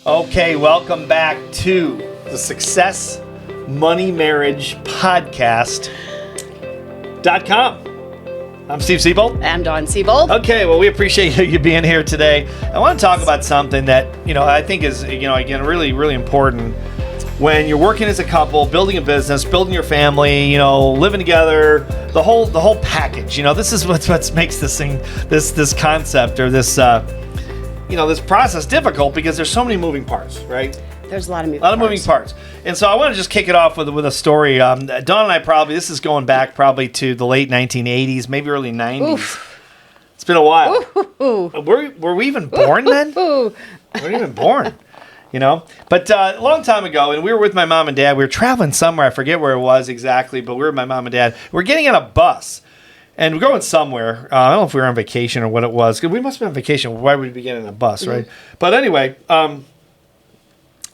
Okay, welcome back to the Success Money Marriage Podcast.com. I'm Steve Siebold. I'm Dawn Siebold. Okay, well, we appreciate you being here today. I want to talk about something that, I think is, again, really, really important when you're working as a couple, building a business, building your family, living together, the whole package. This is what makes this thing, this concept or this, this process difficult because there's so many moving parts, right? There's a lot of moving parts. And so I want to just kick it off with a story. Dawn and I this is going back probably to the late 1980s, maybe early 90s. Oof. It's been a while. Were we even born then? We weren't even born, But a long time ago, and we were with my mom and dad. We were traveling somewhere. I forget where it was exactly, but we were with my mom and dad. We're getting on a bus. And we're going somewhere. I don't know if we were on vacation or what it was. Because we must have been on vacation. Why would we be getting on a bus, right? But anyway, I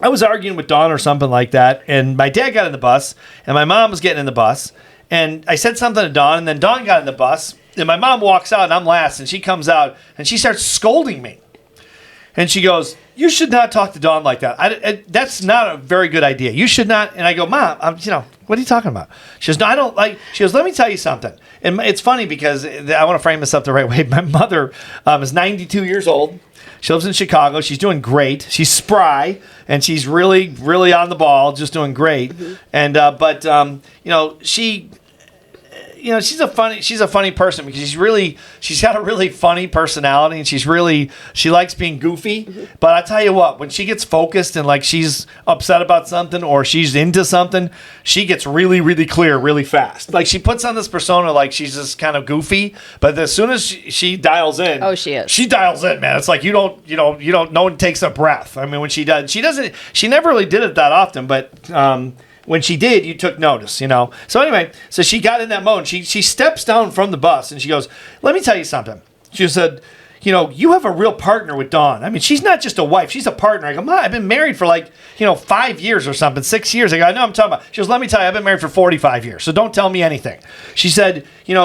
was arguing with Dawn or something like that. And my dad got in the bus. And my mom was getting in the bus. And I said something to Dawn. And then Dawn got in the bus. And my mom walks out. And I'm last. And she comes out. And she starts scolding me. And she goes, "You should not talk to Dawn like that. That's not a very good idea. You should not." And I go, "Mom, what are you talking about?" She goes, "No, I don't like." She goes, "Let me tell you something." And it's funny because I want to frame this up the right way. My mother is 92 years old. She lives in Chicago. She's doing great. She's spry, and she's really, really on the ball, just doing great. Mm-hmm. And she's a funny person because she's got a really funny personality, and she likes being goofy. Mm-hmm. But I tell you what, when she gets focused and like she's upset about something or she's into something, she gets really, really clear really fast. Like she puts on this persona like she's just kind of goofy, but as soon as she dials in, she is. She dials in, man. It's like you don't. No one takes a breath. I mean, when she does, she doesn't. She never really did it that often, but. When she did, you took notice, So anyway, so she got in that mode. She steps down from the bus and she goes, "Let me tell you something." She said, "You have a real partner with Dawn. I mean, she's not just a wife. She's a partner." I go, "Mom, I've been married for 5 years or something, 6 years." I go, "I know I'm talking about." She goes, "Let me tell you, I've been married for 45 years, so don't tell me anything." She said, do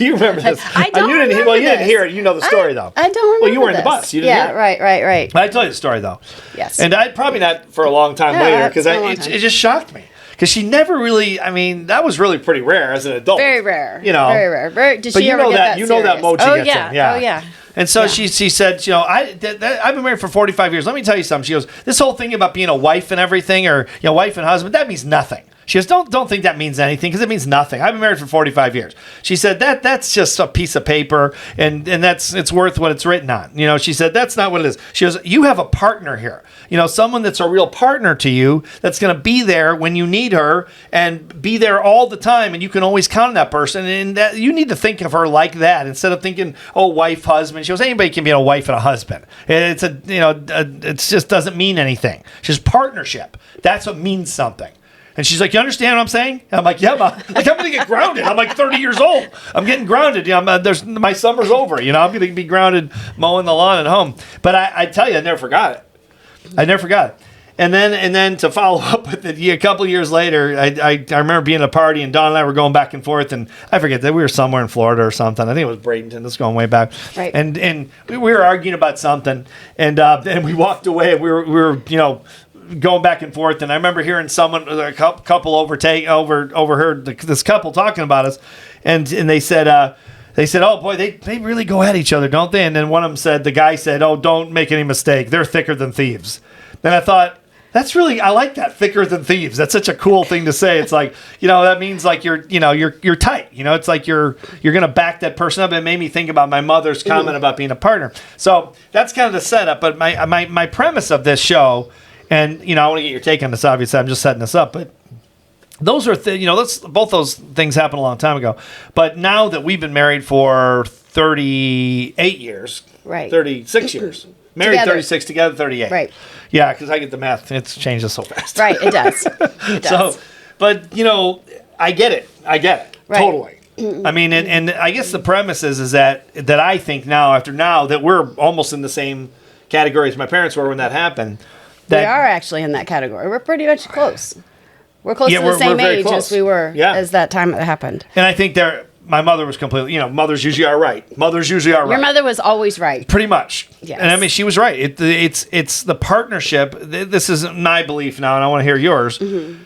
you remember this? I don't remember Well, you didn't hear it. You know the story, though. I don't remember. Well, you were in the bus. You didn't hear it. Right. I tell you the story, though. Yes. And I probably not for a long time later because it just shocked me. Because she never really, that was really pretty rare as an adult. Very rare. Very rare. Did she ever get that serious? That mode she gets in. Yeah. Oh, yeah. And so she said, I've been married for 45 years. Let me tell you something. She goes, this whole thing about being a wife and everything, or wife and husband, that means nothing. She goes, don't think that means anything because it means nothing. I've been married for 45 years. She said that's just a piece of paper and it's worth what it's written on. She said that's not what it is. She goes, you have a partner here. Someone that's a real partner to you that's going to be there when you need her and be there all the time, and you can always count on that person. And that you need to think of her like that instead of thinking, oh, wife, husband. She goes, anybody can be a wife and a husband. It just doesn't mean anything. It's just partnership. That's what means something. And she's like, you understand what I'm saying? And I'm like, yeah, Ma. Like, I'm going to get grounded. I'm like 30 years old. I'm getting grounded. My summer's over. I'm going to be grounded mowing the lawn at home. But I tell you, I never forgot it. And then to follow up with it, a couple of years later, I remember being at a party, and Dawn and I were going back and forth, and I forget that we were somewhere in Florida or something. I think it was Bradenton. This is going way back. Right. And we were arguing about something, and we walked away. And we were going back and forth, and I remember hearing a couple overheard this couple talking about us, and they said, "Oh boy, they really go at each other, don't they?" And then one of them the guy said, "Oh, don't make any mistake, they're thicker than thieves." Then I thought, I like that, thicker than thieves. That's such a cool thing to say. It's like, that means like you're tight. It's like you're gonna back that person up. It made me think about my mother's comment about being a partner. So that's kind of the setup. But my premise of this show. And, I want to get your take on this, obviously. I'm just setting this up. But those are, both those things happened a long time ago. But now that we've been married for 38 years. Right. 36 years. Married together. 36, together 38. Right. Yeah, because I get the math. It changes so fast. Right, it does. So, but, I get it. Right. Totally. I mean, and I guess the premise is that I think now that we're almost in the same category as my parents were when that happened. We are actually in that category. We're pretty much close. We're close to the same age as we were as that time it happened. And I think my mother was completely, mothers usually are right. Your mother was always right. Pretty much. Yes. And I mean, she was right. It's the partnership. This is my belief now, and I want to hear yours. Mm-hmm.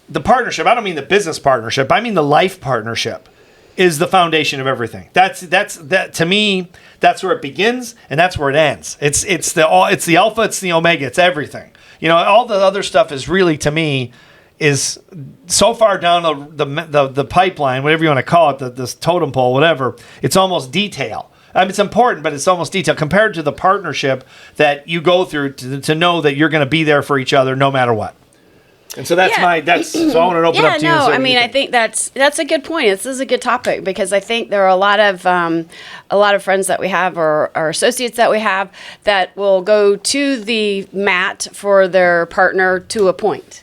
The partnership, I don't mean the business partnership. I mean the life partnership is the foundation of everything. That's to me, that's where it begins and that's where it ends. It's the alpha, it's the omega, it's everything. All the other stuff is really, to me, is so far down the pipeline, whatever you want to call it, this totem pole, whatever. It's almost detail. I mean, it's important, but it's almost detail compared to the partnership that you go through to know that you're going to be there for each other no matter what. And so so I want to open up to you. I mean, I think that's a good point. This is a good topic because I think there are a lot of friends that we have or associates that we have that will go to the mat for their partner to a point.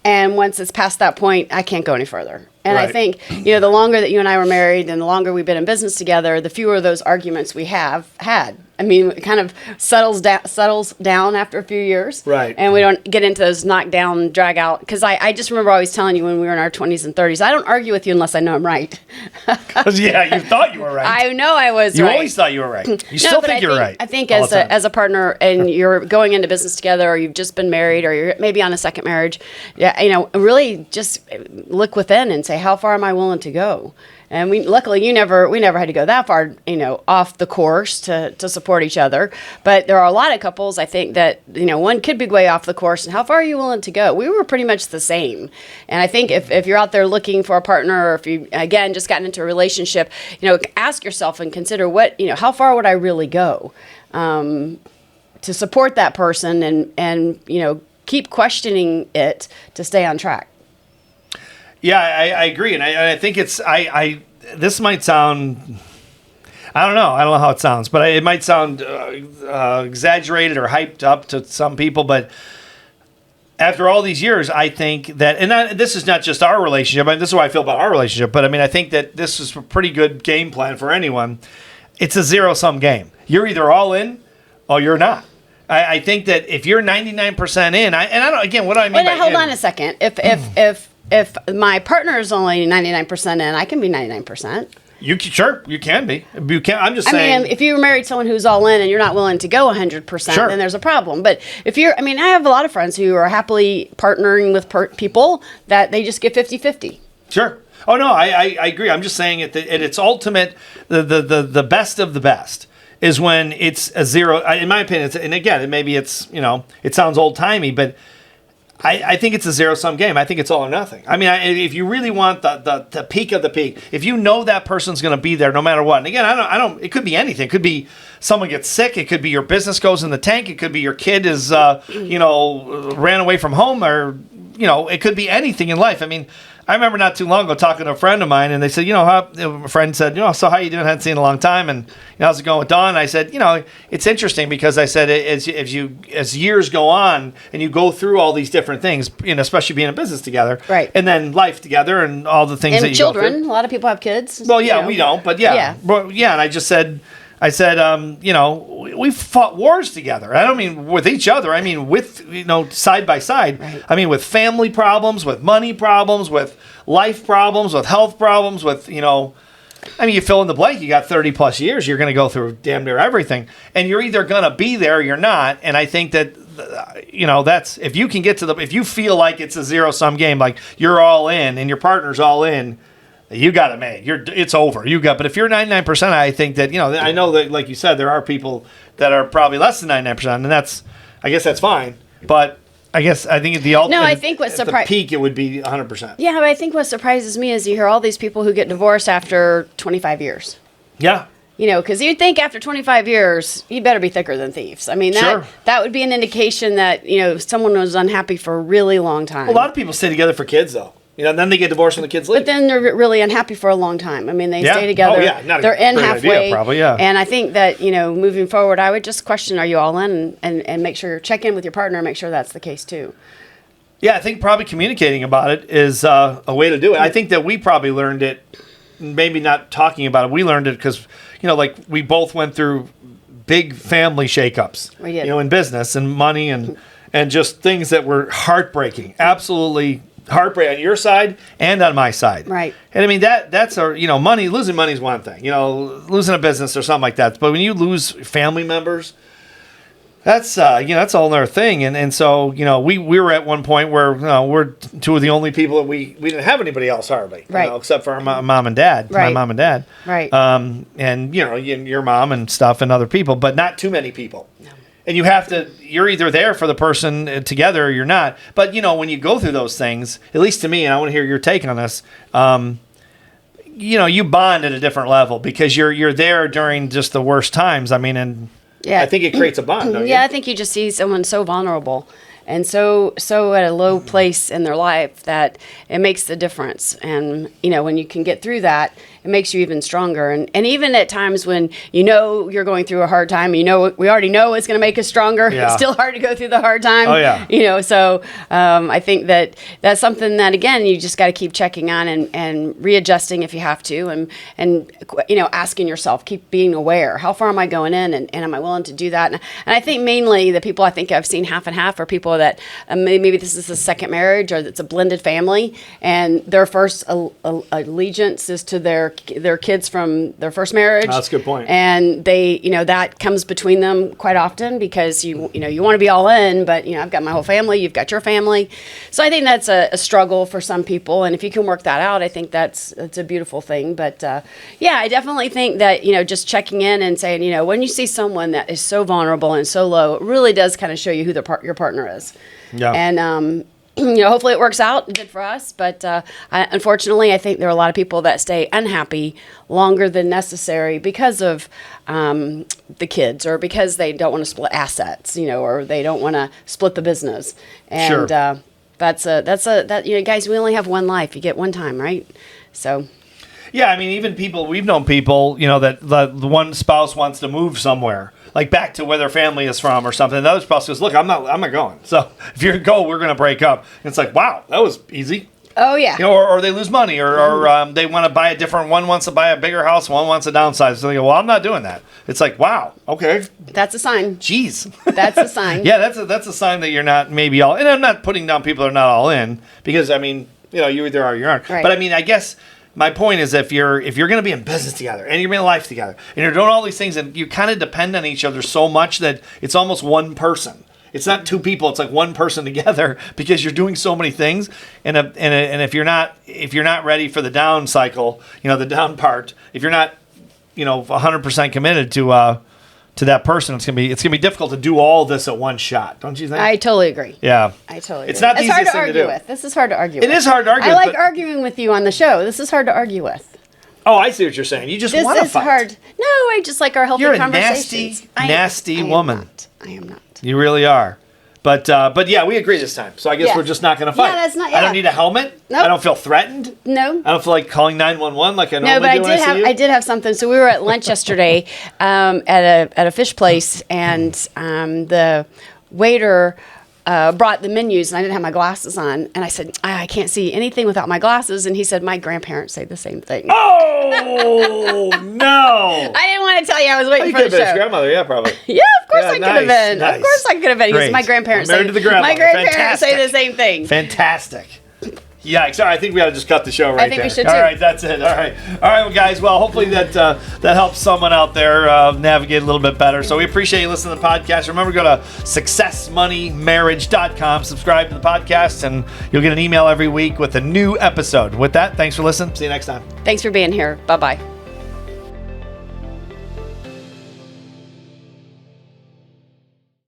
And once it's past that point, I can't go any further. And right. I think, the longer that you and I were married and the longer we've been in business together, the fewer of those arguments we have had. I mean, it kind of settles down after a few years. Right. And we don't get into those knockdown, drag out. Because I just remember always telling you when we were in our 20s and 30s, I don't argue with you unless I know I'm right. Because, you thought you were right. I know I was right. You always thought you were right. You still think you're right. I think as a partner and you're going into business together or you've just been married or you're maybe on a second marriage, really just look within and say, how far am I willing to go? And luckily we never had to go that far, off the course to support each other. But there are a lot of couples, I think that, one could be way off the course. And how far are you willing to go? We were pretty much the same. And I think if you're out there looking for a partner or if you, again, just gotten into a relationship, ask yourself and consider how far would I really go to support that person and keep questioning it to stay on track. Yeah, I agree, and I think it's this might sound, I don't know how it sounds, but it might sound exaggerated or hyped up to some people. But after all these years, I think that, and this is not just our relationship. I mean, this is what I feel about our relationship. But I mean, I think that this is a pretty good game plan for anyone. It's a zero-sum game. You're either all in or you're not. I think that if you're 99% in, I don't. Again, what do I mean? Well, hold on a second. If my partner is only 99% in, I can be 99%. You can be. You can. I'm just saying. I mean, if you married someone who's all in and you're not willing to go 100%, then there's a problem. But if I have a lot of friends who are happily partnering with people that they just get 50-50. Sure. Oh no, I agree. I'm just saying at its ultimate, the best of the best is when it's a zero. In my opinion, and again, maybe it's it sounds old timey, but. I think it's a zero-sum game. I think it's all or nothing. I mean, if you really want the peak of the peak, if you know that person's going to be there no matter what. And again, I don't. It could be anything. It could be someone gets sick. It could be your business goes in the tank. It could be your kid is ran away from home, or it could be anything in life. I mean, I remember not too long ago talking to a friend of mine, and they said, a friend said, so how you doing? I hadn't seen in a long time, and how's it going with Dawn? And I said, it's interesting because I said as years go on and you go through all these different things, especially being in business together, right, and then life together and all the things and that you children. go through. A lot of people have kids. Well, yeah, we don't, but yeah. And I just said. I said, we've fought wars together. I don't mean with each other. I mean with, side by side. Right. I mean with family problems, with money problems, with life problems, with health problems, with, you fill in the blank. You got 30 plus years. You're going to go through damn near everything. And you're either going to be there or you're not. And I think that, that's, if you can get to if you feel like it's a zero-sum game, like you're all in and your partner's all in, you got it made. It's over. But if you're 99%, I think that, I know that, like you said, there are people that are probably less than 99%, and I guess that's fine. But I think the ultimate, I think what's at the peak, it would be 100%. Yeah, but I think what surprises me is you hear all these people who get divorced after 25 years. Yeah. Because you'd think after 25 years, you better be thicker than thieves. I mean, that would be an indication that, someone was unhappy for a really long time. A lot of people stay together for kids, though. Then they get divorced when the kids leave. But then they're really unhappy for a long time. I mean, they stay together. Oh, yeah. They're in halfway. Idea, probably, yeah. And I think that, moving forward, I would just question, are you all in? And make sure, check in with your partner and make sure that's the case, too. Yeah, I think probably communicating about it is a way to do it. I think that we probably learned it, maybe not talking about it. We learned it because, we both went through big family shakeups. We did. In business and money and just things that were heartbreaking, absolutely heartbreak on your side and on my side. Right. And I mean, that's money, losing money is one thing, losing a business or something like that. But when you lose family members, that's that's all another thing. And so, we were at one point where we're two of the only people that we didn't have anybody else hardly, right. Except for our mom and dad, right. my mom and dad. Right. And your mom and stuff and other people, but not too many people. No. And you're either there for the person together or you're not. But, when you go through those things, at least to me, and I want to hear your take on this, you bond at a different level because you're there during just the worst times. I mean, and I think it creates a bond, don't you? Yeah, I think you just see someone so vulnerable and so at a low place in their life that it makes the difference. And, when you can get through that, it makes you even stronger. And even at times when you're going through a hard time, we already know it's going to make us stronger. Yeah. It's still hard to go through the hard time. Oh, yeah. So I think that's something that, again, you just got to keep checking on and readjusting if you have to. And asking yourself, keep being aware. How far am I going in? And am I willing to do that? And I think mainly the people I think I've seen half and half are people that maybe this is a second marriage or it's a blended family. And their first allegiance is to their kids from their first marriage. That's a good point. And they, that comes between them quite often because you want to be all in, but I've got my whole family, you've got your family. So I think that's a struggle for some people. And if you can work that out, I think that's a beautiful thing. But I definitely think that, just checking in and saying, when you see someone that is so vulnerable and so low, it really does kind of show you who your partner is. Yeah. And, hopefully it works out good for us. But unfortunately, I think there are a lot of people that stay unhappy longer than necessary because of the kids or because they don't want to split assets, or they don't want to split the business. And sure. Guys, we only have one life. You get one time, right? So. Yeah, I mean, even we've known people, that the one spouse wants to move somewhere, like back to where their family is from or something. The other spouse goes, look, I'm not going. So if you're going to go, we're going to break up. And it's like, wow, that was easy. Oh, yeah. Or they lose money or they want to buy a different, one wants to buy a bigger house, one wants to downsize. So they go, well, I'm not doing that. It's like, wow, okay. That's a sign. Jeez. That's a sign. Yeah, that's a sign that you're not maybe all, and I'm not putting down people that are not all in because, I mean, you either are or you aren't. Right. But I mean, I guess my point is if you're going to be in business together and you're in life together and you're doing all these things and you kind of depend on each other so much that it's almost one person. It's not two people. It's like one person together because you're doing so many things. And if you're not ready for the down cycle, the down part, if you're not, 100% committed to that person, it's gonna be difficult to do all this at one shot, don't you think? I totally agree. Yeah, I totally agree. It's not the easiest thing to do. With. This is hard to argue. It with. is hard to argue. I like arguing with you on the show. This is hard to argue with. Oh, I see what you're saying. You just want to fight. This is hard. No, I just like our healthy conversations. You're a nasty woman. I am not. You really are. But yeah, we agree this time. So I guess we're just not going to fight. Yeah, that's not. I don't need a helmet. Nope. I don't feel threatened. No. I don't feel like calling 911 like I normally do when I see you. I did have something. So we were at lunch yesterday at a fish place, and the waiter brought the menus, and I didn't have my glasses on, and I said, I can't see anything without my glasses, and he said, my grandparents say the same thing. Oh, no. I didn't want to tell you I was waiting for the show. His grandmother, yeah, probably. Yeah, of course I could have been. Nice. Of course I could have been. He Great. said, my grandparents Married to the grandmother. My grandparents say Fantastic. the same thing. Fantastic. Yeah, sorry, I think we ought to just cut the show right there. I think we should, too. All right, that's it. All right, well, guys. Well, hopefully that helps someone out there navigate a little bit better. So we appreciate you listening to the podcast. Remember, go to successmoneymarriage.com, subscribe to the podcast, and you'll get an email every week with a new episode. With that, thanks for listening. See you next time. Thanks for being here. Bye-bye.